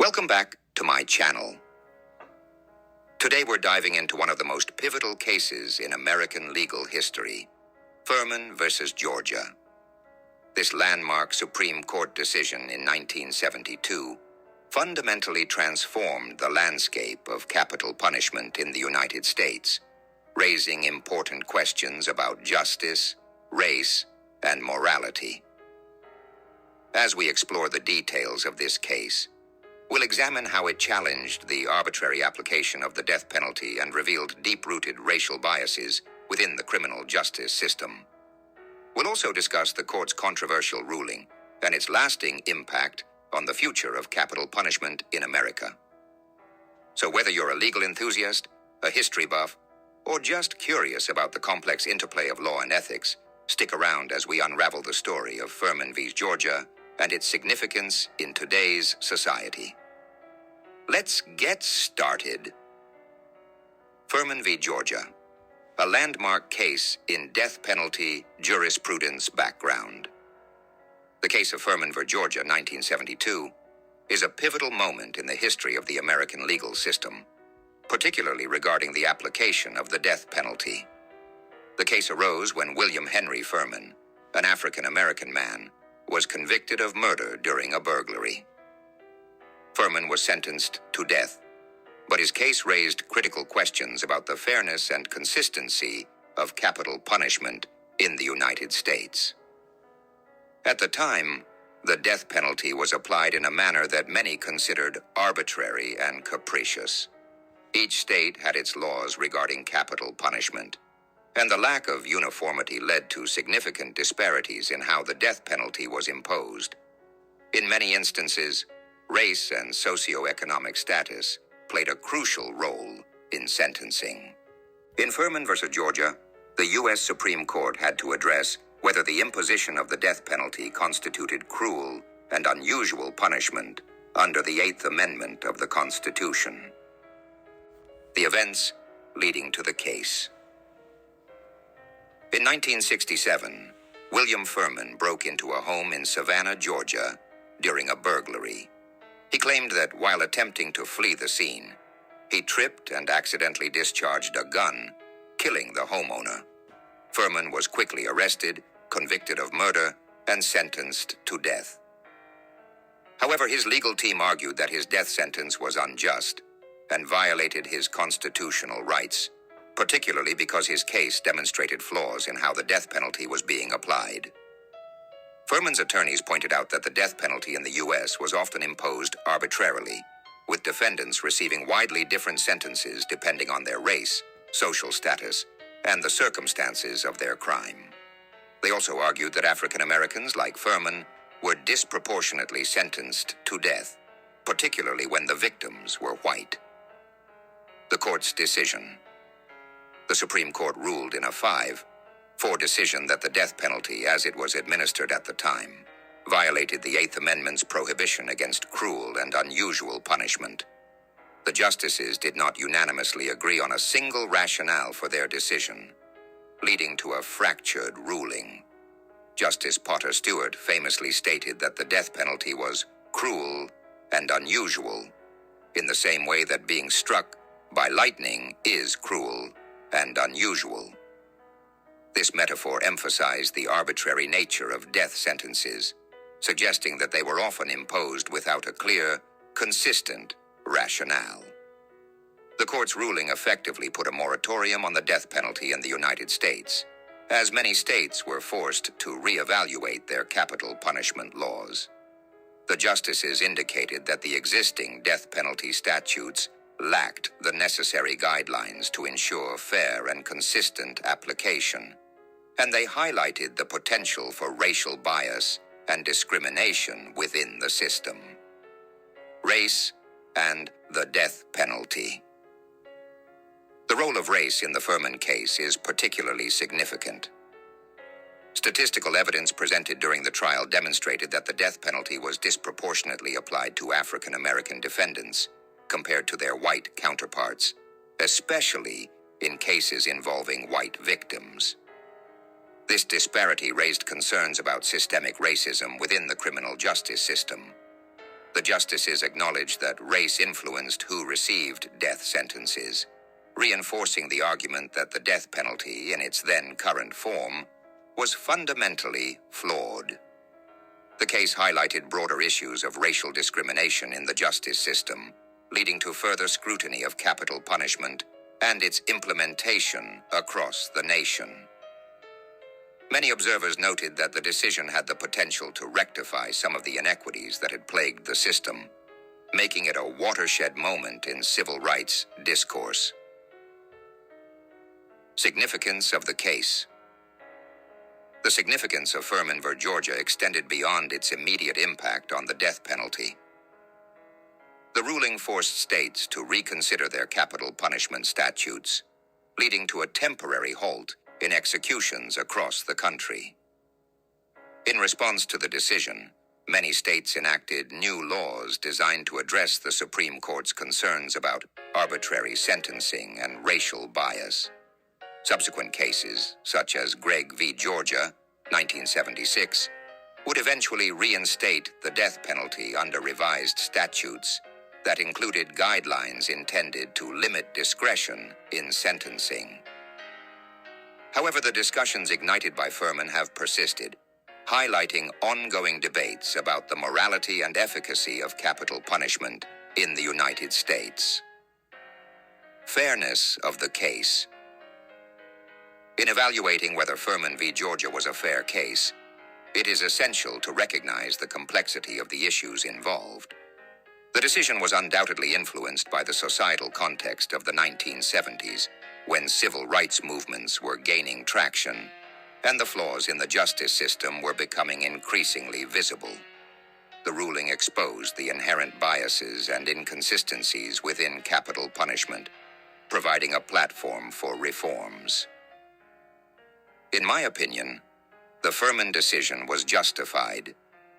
Welcome back to my channel. Today we're diving into one of the most pivotal cases in American legal history, Furman versus Georgia. This landmark Supreme Court decision in 1972 fundamentally transformed the landscape of capital punishment in the United States, raising important questions about justice, race, and morality. As we explore the details of this case, we'll examine how it challenged the arbitrary application of the death penalty and revealed deep-rooted racial biases within the criminal justice system. We'll also discuss the court's controversial ruling and its lasting impact on the future of capital punishment in America. So whether you're a legal enthusiast, a history buff, or just curious about the complex interplay of law and ethics, stick around as we unravel the story of Furman v. Georgia and its significance in today's society. Let's get started. Furman v. Georgia, a landmark case in death penalty jurisprudence background. The case of Furman v. Georgia, 1972, is a pivotal moment in the history of the American legal system, particularly regarding the application of the death penalty. The case arose when William Henry Furman, an African-American man, was convicted of murder during a burglary. Furman was sentenced to death, but his case raised critical questions about the fairness and consistency of capital punishment in the United States. At the time, the death penalty was applied in a manner that many considered arbitrary and capricious. Each state had its laws regarding capital punishment, and the lack of uniformity led to significant disparities in how the death penalty was imposed. In many instances, race and socioeconomic status played a crucial role in sentencing. In Furman v. Georgia, the U.S. Supreme Court had to address whether the imposition of the death penalty constituted cruel and unusual punishment under the Eighth Amendment of the Constitution. The events leading to the case. In 1967, William Furman broke into a home in Savannah, Georgia, during a burglary. He claimed that while attempting to flee the scene, he tripped and accidentally discharged a gun, killing the homeowner. Furman was quickly arrested, convicted of murder, and sentenced to death. However, his legal team argued that his death sentence was unjust and violated his constitutional rights, particularly because his case demonstrated flaws in how the death penalty was being applied. Furman's attorneys pointed out that the death penalty in the U.S. was often imposed arbitrarily, with defendants receiving widely different sentences depending on their race, social status, and the circumstances of their crime. They also argued that African Americans like Furman were disproportionately sentenced to death, particularly when the victims were white. The court's decision. The Supreme Court ruled in a 5-4 decision that the death penalty, as it was administered at the time, violated the Eighth Amendment's prohibition against cruel and unusual punishment. The justices did not unanimously agree on a single rationale for their decision, leading to a fractured ruling. Justice Potter Stewart famously stated that the death penalty was cruel and unusual, in the same way that being struck by lightning is cruel and unusual. This metaphor emphasized the arbitrary nature of death sentences, suggesting that they were often imposed without a clear, consistent rationale. The court's ruling effectively put a moratorium on the death penalty in the United States, as many states were forced to reevaluate their capital punishment laws. The justices indicated that the existing death penalty statutes lacked the necessary guidelines to ensure fair and consistent application, and they highlighted the potential for racial bias and discrimination within the system. Race and the death penalty. The role of race in the Furman case is particularly significant. Statistical evidence presented during the trial demonstrated that the death penalty was disproportionately applied to African American defendants compared to their white counterparts, especially in cases involving white victims. This disparity raised concerns about systemic racism within the criminal justice system. The The justices acknowledged that race influenced who received death sentences, reinforcing the argument that the death penalty, in its then current form, was fundamentally flawed. The case highlighted broader issues of racial discrimination in the justice system, leading to further scrutiny of capital punishment and its implementation across the nation. Many observers noted that the decision had the potential to rectify some of the inequities that had plagued the system, making it a watershed moment in civil rights discourse. Significance of the case. The significance of Furman v. Georgia extended beyond its immediate impact on the death penalty. The ruling forced states to reconsider their capital punishment statutes, leading to a temporary halt in executions across the country. In response to the decision, many states enacted new laws designed to address the Supreme Court's concerns about arbitrary sentencing and racial bias. Subsequent cases, such as Gregg v. Georgia, 1976, would eventually reinstate the death penalty under revised statutes that included guidelines intended to limit discretion in sentencing. However, the discussions ignited by Furman have persisted, highlighting ongoing debates about the morality and efficacy of capital punishment in the United States. Fairness of the case. In evaluating whether Furman v. Georgia was a fair case, it is essential to recognize the complexity of the issues involved. The decision was undoubtedly influenced by the societal context of the 1970s, when civil rights movements were gaining traction, and the flaws in the justice system were becoming increasingly visible. The ruling exposed the inherent biases and inconsistencies within capital punishment, providing a platform for reforms. In my opinion, the Furman decision was justified,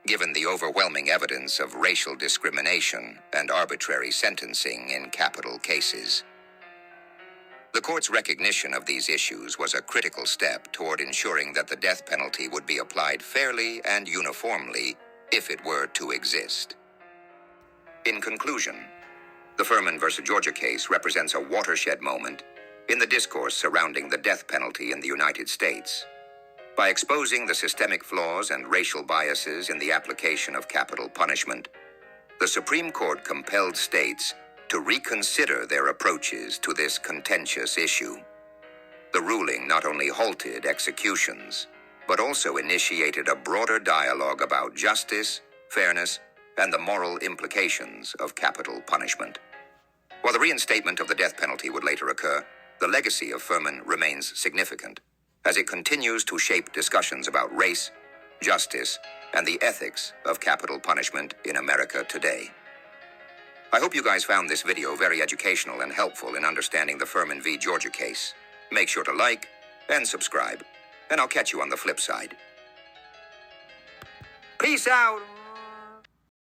given the overwhelming evidence of racial discrimination and arbitrary sentencing in capital cases. The court's recognition of these issues was a critical step toward ensuring that the death penalty would be applied fairly and uniformly if it were to exist. In conclusion, the Furman v. Georgia case represents a watershed moment in the discourse surrounding the death penalty in the United States. By exposing the systemic flaws and racial biases in the application of capital punishment, the Supreme Court compelled states to reconsider their approaches to this contentious issue. The ruling not only halted executions, but also initiated a broader dialogue about justice, fairness, and the moral implications of capital punishment. While the reinstatement of the death penalty would later occur, the legacy of Furman remains significant, as it continues to shape discussions about race, justice, and the ethics of capital punishment in America today. I hope you guys found this video very educational and helpful in understanding the Furman v. Georgia case. Make sure to like and subscribe, and I'll catch you on the flip side. Peace out!